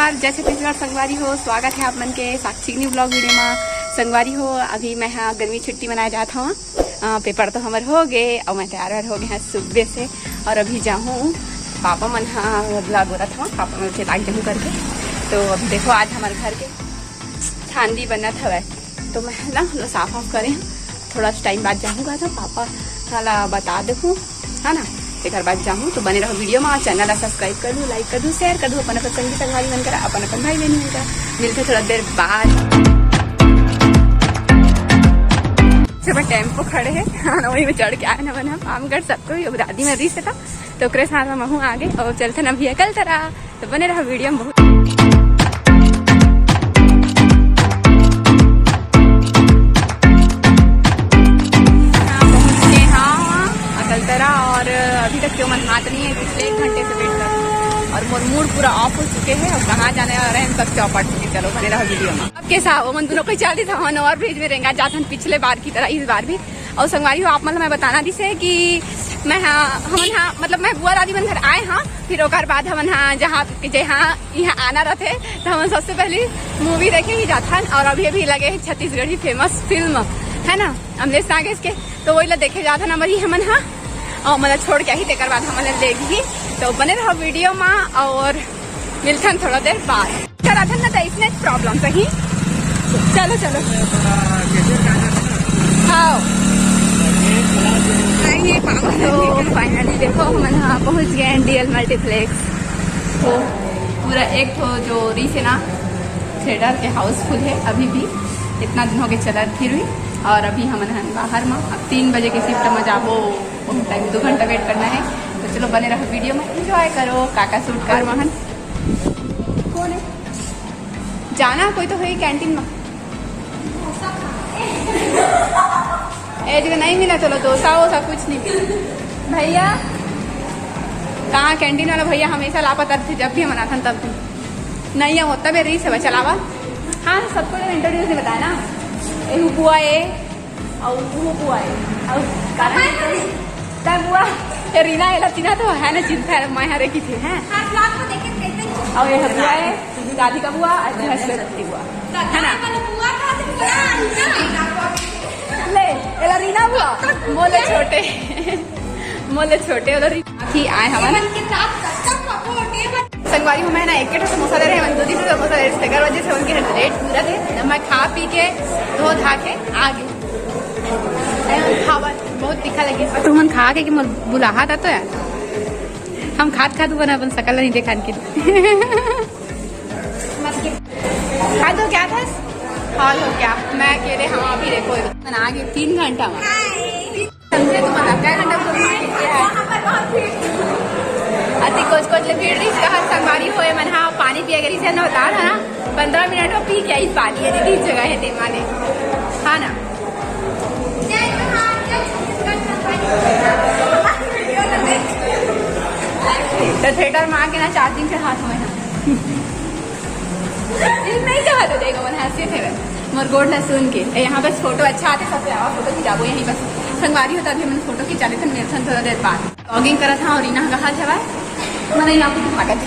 नमस्कार, जय छत्तीसगढ़ संगवारी हो। स्वागत है आप मन के साक्षी न्यू ब्लॉग वीडियो में। संगवारी हो, अभी मैं हाँ गर्मी छुट्टी मनाए जाता हूँ। पेपर तो हमारे हो गए और मैं तैयार हो गए हैं सुबह से। और अभी जाऊँ पापा मन हाँ ब्लॉग हो रहा था, पापा मन से लाग जाऊँ करके। तो अभी देखो आज हमारे घर के छांदी बनना था, तो मैं ना साफ ऑफ करें थोड़ा टाइम बाद जाऊँगा। तो पापा साला बता देखूँ है ना, एक बाद जाऊँ। तो बने रहो वीडियो में, चैनल सब्सक्राइब कर दूँ, लाइक कर दूँ, शेयर कर दूँ। अपन संगी संगवारी मन कर अपन भाई बहन मन कर मिलते थोड़ा देर बाद। टेम्पो खड़े है हाँ, वही में चढ़ के आए ना बना आमगढ़ सबको दादी में री से था, तो साथ में महू आगे और चलते ना भैया कल तरह। तो बने रहो वीडियो में। बहुत और अभी तक क्यों मन हाथ नहीं है, पिछले 1 घंटे से वेट कर और मोर मूड पूरा ऑफ हो चुके हैं। और कहाँ जाने आ रहे हैं सब चौपट चुके। चलो बने रहो वीडियो में। अब कैसा हो मन दोनों को चल रही था और ब्रिज में रेंगा जाता पिछले बार की तरह इस बार भी। और संगवारी हो आप मतलब मैं बताना दी से कि मैं हमन हाँ मतलब मैं बुआ दादी मन घर आए हाँ, फिर ओकर बाद हमन हाँ जहाँ यहाँ आना रहते तो हम सबसे पहले मूवी देखे ही जाता। और अभी लगे है छत्तीसगढ़ी फेमस फिल्म है ना अमलेश नागेश के, तो वही देखे जाता ना मरी हमन हाँ और मतलब छोड़ के ही तेकर बाद हमारे लेगी। तो बने रहो वीडियो में और मिलते हैं थोड़ा देर बाद। चला था ना तो इसने प्रॉब्लम सही। चलो चलो हाँ तो फाइनली देखो हम यहाँ पहुँच गए हैं डीएल मल्टीप्लेक्स। तो पूरा एक तो जो रीसेना थिएटर के हाउसफुल है अभी भी, इतना दिन हो गए चला फिर भी। और अभी हम बाहर में अब 3 बजे की शिफ्ट में जाबो, टाइम 2 घंटा वेट करना है। तो चलो बने रहो वीडियो में, एंजॉय करो। काका सूट कर महन कौन है जाना कोई तो है कैंटीन में ए जगह नहीं मिला। चलो डोसा वोसा कुछ नहीं मिला भैया। कहाँ कैंटीन वाला भैया हमेशा लापता थे, जब भी हम आना था तब भी नहीं है होता भी रीस है चलावा। हाँ सबको जब इंट्रोड्यूस नहीं बताया ना, एहू बुआ है और वो बुआ है और कारण बुआ ये रीना ये लतीना तो है ना, चिंता है मैं हरे की थी हैं और ये बुआ है दादी का बुआ सरस्वती बुआ है ना। ले एला रीना बुआ मोले छोटे की आए हमारे संगवारी हूँ मैं ना एक समोसा दे रहे हैं, 2 समोसा दे रहे घर वजह से उनके रेट पूरा थे। मैं खा पी के धो धा के आ गई। खावा बहुत तीखा लगे तो मन खा के बुलाहा था। तो यार हम खाद बना अपन सकल नहीं देखा के खा दो क्या था हॉल हो क्या। मैं कह रहे हाँ अभी देखो आ गए 3 घंटा में समझे तो मतलब क्या घंटा कोच भीड़ रही हर संगवारी होए मन हाँ पानी पिया करी से बता था ना 15 मिनट में पी के आई पानी है दीदी जगह है ते माने हाँ ना। तो थिएटर में आके ना 4 दिन से हाथ में नहीं कहा तो देखो मन हंसे थे मोर गोड न सुन के। यहाँ बस फोटो अच्छा आते सबसे आवा फोटो खिंचाबो यहीं बस संगवारी होता भी मैंने फोटो खिंचा लेते मेरे थोड़ा देर बाद ब्लॉगिंग करा था। और इना कहा था मैंने यहाँ पे भागत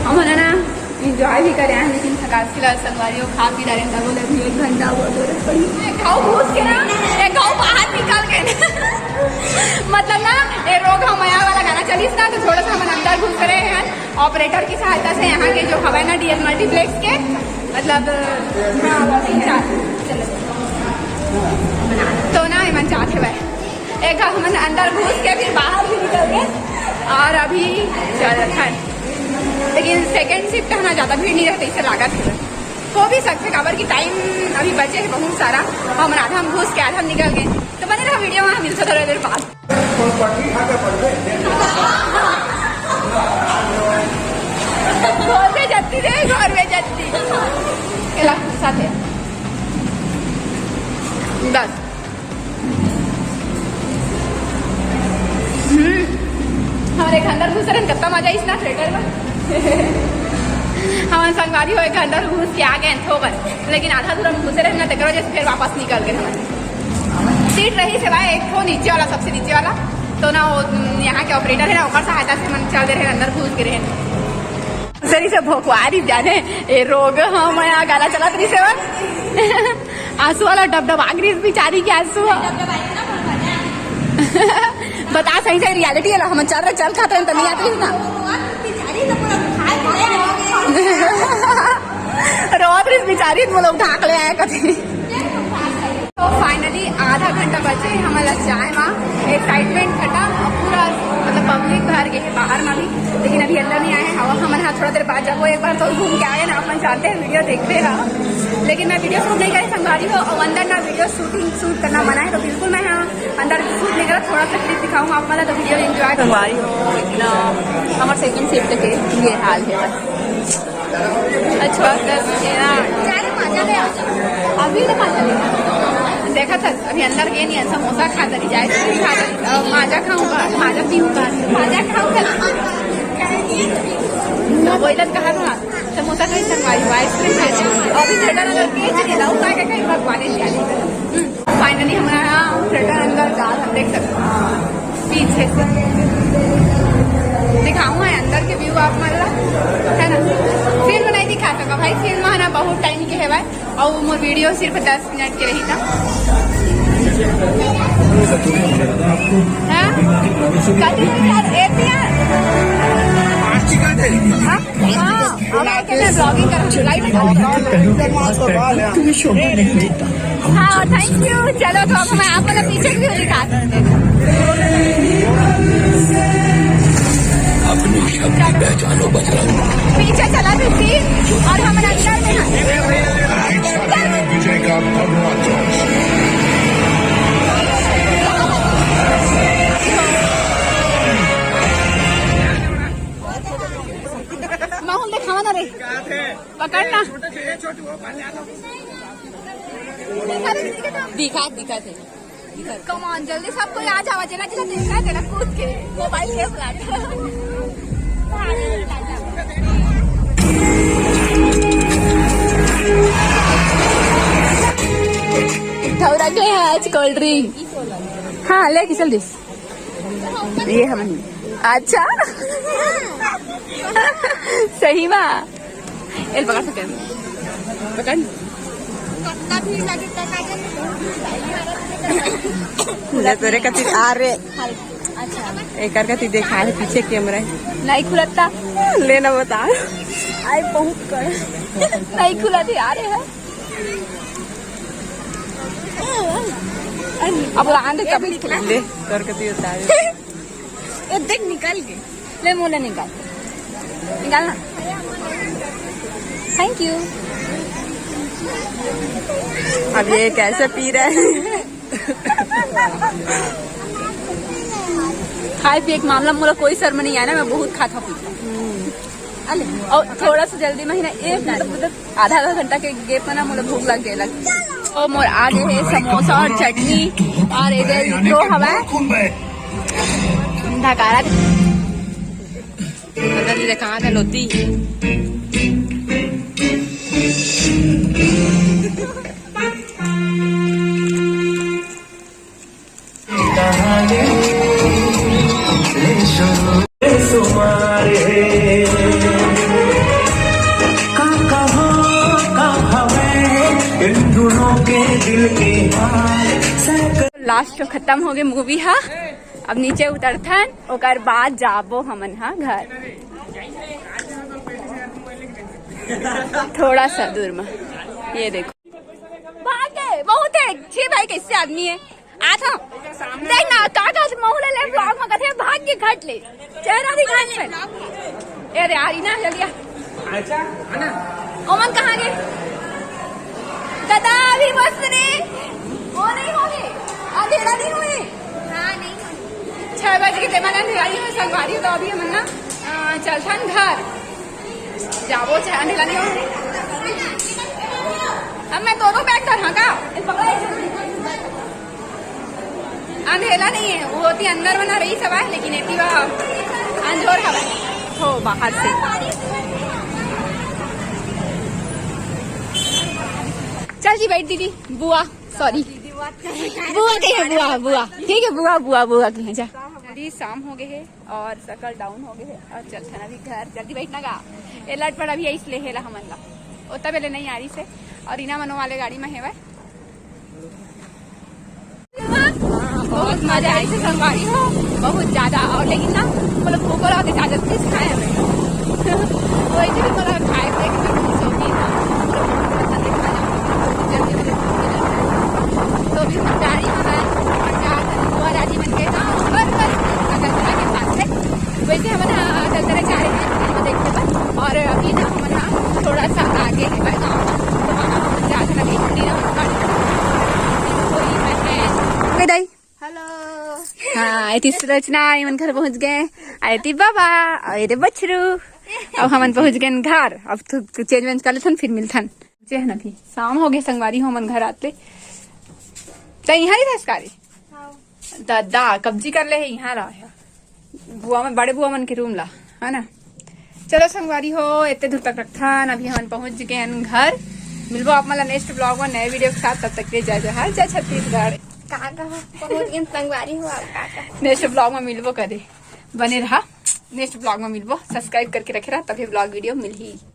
हम ना इंजॉय भी करे हैं, लेकिन थकान फिलहाल संगवारी हो खा पी रहे हैं। बोले 1 घंटा गाँव घूस के ना गाँव बाहर निकाल गए मतलब ना ये रोग हमया वाला गाना चलीस ना, तो थोड़ा सा हम अंदर घुस रहे हैं ऑपरेटर की सहायता से यहाँ के जो हवा ना डीएल मल्टीप्लेक्स के मतलब तो ना मन चाहते हुए एक हम अंदर घुस के फिर बाहर भी निकल गए। और अभी चल रहा है लेकिन सेकेंड शिफ्ट है ना ज़्यादा भीड़ नहीं रहती इससे लागत है हो भी सकते खबर की टाइम अभी बचे है बहुत सारा। हम आधा हम घुस के आधा हम निकल गए। तो बने रहा वीडियो में, मिलते थोड़ा देर बाद। घर में जाती रे घर में जाती साथ है बस हमारे अंदर घुस रहे कितना मजा इस ना थिएटर में हम संगवारी हो अंदर घुस के आ गए थो बस, लेकिन आधा दूर हम घुसे रहे ना तो वजह से फिर वापस निकल गए। हमारे सीट रही सिवाय एक थो नीचे वाला सबसे नीचे वाला, तो ना वो यहाँ के ऑपरेटर है ना ओकर सहायता से मन चल दे रहे अंदर घुस गिरे सरी से भोकवारी जाने ए रोग हम यहाँ गाला चला तरी से आंसू वाला डब आगरी बेचारी के आंसू बता सही से रियलिटी है हम चल खाते हैं तो नहीं आती ना रोत बेचारी मतलब उठा ले आया कभी। तो फाइनली आधा घंटा बचे हमारा जाए वहाँ एक्साइटमेंट खटा पूरा मतलब पब्लिक भर गए बाहर में भी, लेकिन अभी अंदर नहीं आए हैं। हमारे यहाँ थोड़ा देर बाद जब एक बार तो घूम के आए ना अपन चाहते हैं वीडियो देखते रहा, लेकिन मैं वीडियो शूट नहीं करी संभाली हो और अंदर ना वीडियो शूट करना मना है, तो बिल्कुल मैं यहाँ अंदर शूट नहीं करा। थोड़ा सा क्लिप दिखाऊंगा आप मतलब तो वीडियो एंजॉय करवाई हो इतना हमारे सेकंड शिफ्ट के ये हाल है बस। अच्छा अभी देखा था अभी अंदर गए नहीं समोसा खा करी जाए माजा खाऊंगा माजा पीऊंगा माजा खाऊंगा वही लग कहा था समोसा कहीं संगवाई आइसक्रीम खाई अभी थिएटर अंदर के लाऊ कहीं भगवान फाइनली हमारा थिएटर अंदर जा हम देख सकते हैं पीछे से दिखाऊंगा अंदर के व्यू आप मतलब है ना। फिल्म नहीं दिखा सका भाई, फिल्म है ना बहुत टाइम के है भाई और वो वीडियो सिर्फ 10 मिनट के रही था। ब्लॉगिंग हाँ थैंक यू। चलो तो मैं आपको ना पीछे भी दिखा अपनी शक्ति पहचानो बजरंग। पीछे चला थी और हम अंदर में विजय का माहौल दिखावा ना रे पकड़ना दिखा थे कमान जल्दी सबको आ जावा जना जना देखा थे ना कूद के मोबाइल के फ्लैट थोड़ा के आज कोल्ड ड्रिंक हाँ ले कि जल्दी ये हम अच्छा सही बा एल पकड़ सकते पकड़ तोरे कति आ रे एक कति देखा है पीछे कैमरा नहीं खुलता लेना बता आई बहुत कर नहीं खुला थी आ रहे है अब आंधे कभी ले तोर कति उतार ये देख निकाल के ले मोला निकालना थैंक यू। अब ये कैसे पी रहा है खाए पिए एक मामला मोला कोई शर्म नहीं आया ना, मैं बहुत खाता पीता और थोड़ा सा जल्दी महीना एक मतलब आधा घंटा के गेप में ना मुझे भूख लग गए और मोर आगे है समोसा और चटनी और इधर दो हवा ढकारा कहाँ था लोती लास्ट तो खत्म हो गए मूवी हा, अब नीचे उतरथन और बाद जाबो हमन हा घर थोड़ा सा दूर में। ये देखो भागे बहुत है छी भाई कैसे आदमी है आता देख ना काका से मोहल्ले ले ब्लॉग में कथे भाग के घट ले चेहरा दिखा ले अरे आ रही ना जल्दी अच्छा है ना ओमन कहाँ गए दादा अभी बस ने वो नहीं होगी अंधेरा नहीं हुई हाँ नहीं 6 बजे के मैंने अंधेराई में संगवारी तो अभी हम ना चलथन घर जाबो चाहे अंधेरा नहीं होगी अब मैं दोनों बैग कर हाँ का अंधेरा नहीं है वो होती अंदर बना रही सब है लेकिन इतनी अंजोर हवा हो बाहर से। चल जी बैठ दीदी बुआ सॉरी बुआ कही है बुआ बुआ ठीक है बुआ बुआ बुआ कही जा जल्दी शाम हो गए है और सकल डाउन हो गए है और चलते ना अभी घर जल्दी बैठना गा ए लट पर अभी इसलिए हेला हमन ला ओता बेले नहीं आ रही से और इना मनो वाले गाड़ी में हेवा बहुत मजा आई से संगवारी हो बहुत ज्यादा और लेकिन ना मतलब भूख लगा के ज्यादा चीज खाए हमें वही भी मतलब खाए थे कि सो भी ना तो भी हम गाड़ी में राजी बन गए ना के पास है वैसे हम दलदले जा रहे हैं देखने पर और अभी ना हम थोड़ा सा आगे है गाँव तो वहाँ जाकर अभी हेलो हाँ रचना मन घर पहुँच गए आए थी बाबा आए थे बछरू अब हम पहुँच गए घर अब तो चेंज वेंज कर लेथन फिर मिलथन है ना भी शाम हो गए संगवारी हो मन घर आते चाहिए यहाँ ही था इसकारी दादा कब्जी कर ले यहाँ रहा बुआ में बड़े बुआ मन के रूम ला है ना चलो संगवारी हो इतने दूर तक रखा अभी हम पहुंच गए घर मिलबो आप मतलब नेक्स्ट ब्लॉग में नए वीडियो के साथ तब तक के जय जय जय छत्तीसगढ़ संगवारी हो नेक्स्ट ब्लॉग में मिलबो करे बने रहा नेक्स्ट ब्लॉग में मिलबो सब्सक्राइब करके रखे रहा तभी ब्लॉग वीडियो मिल ही